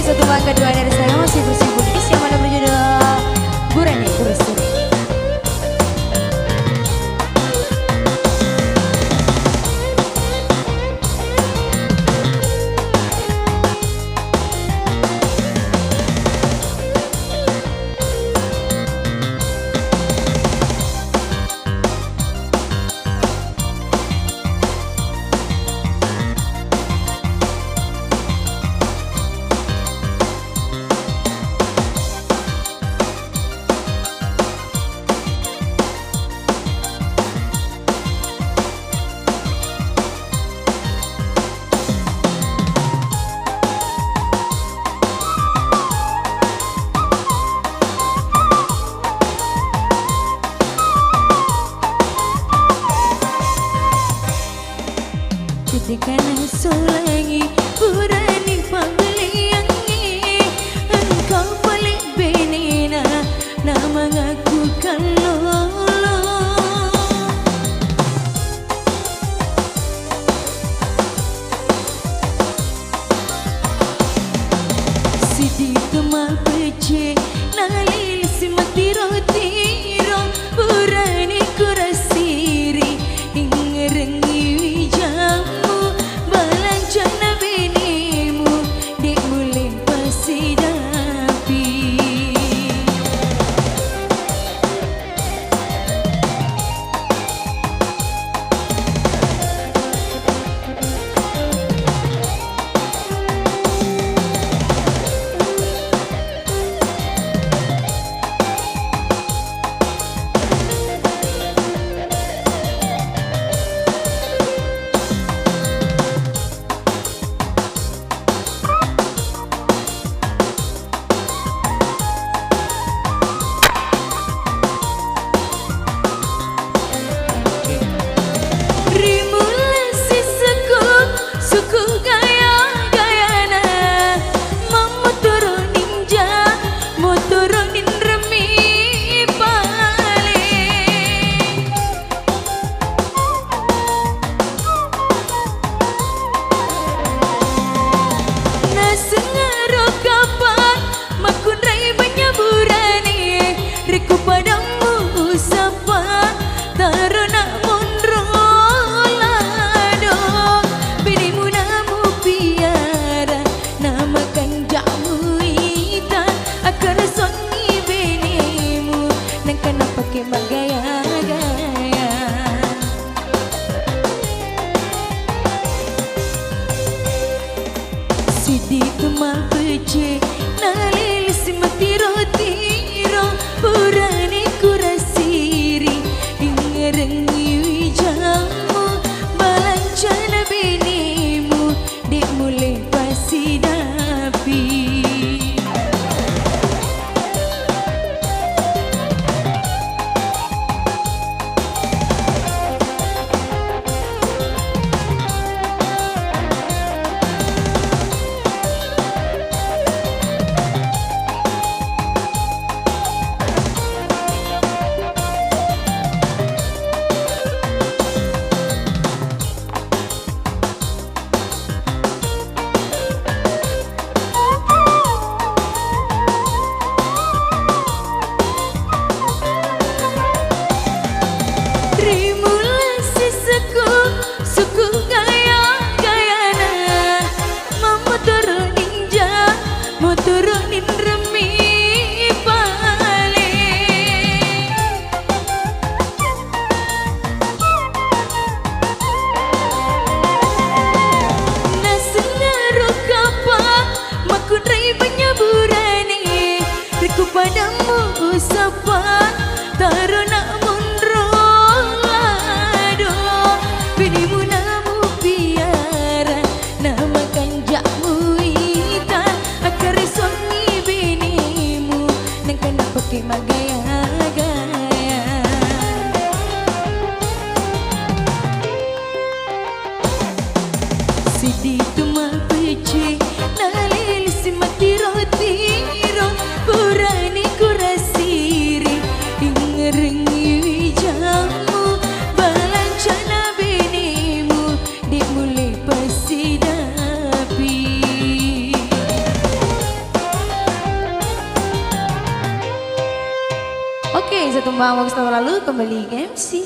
Satu bang kedua dari saya masih bersibuk yang mana berjudul Burani Kursi. Jadikan selangi Burani panggiliangi engkau balik benina nama ngaku kalolo sidi kemal pece nalil simatiro tiro Burani kurasiri ingerengi wijamu balancana benimu dek mulai pasidapi sidi kemal pece nalil simatiro tiro Burani kurasiri ingerengi wijamu balancana benimu dek mulai pasidapi padamu sapa taruna munro lado binimu namu piara nama kanjakmu ita akar songi binimu nang kena pakai magaya-gaya sidi tumal pece nalil simatiro tiro Burani kurasiri ingerengi wijamu balancana benimu dek mulai pasidapi Oke, satu mbak waktu lalu kembali ke MC.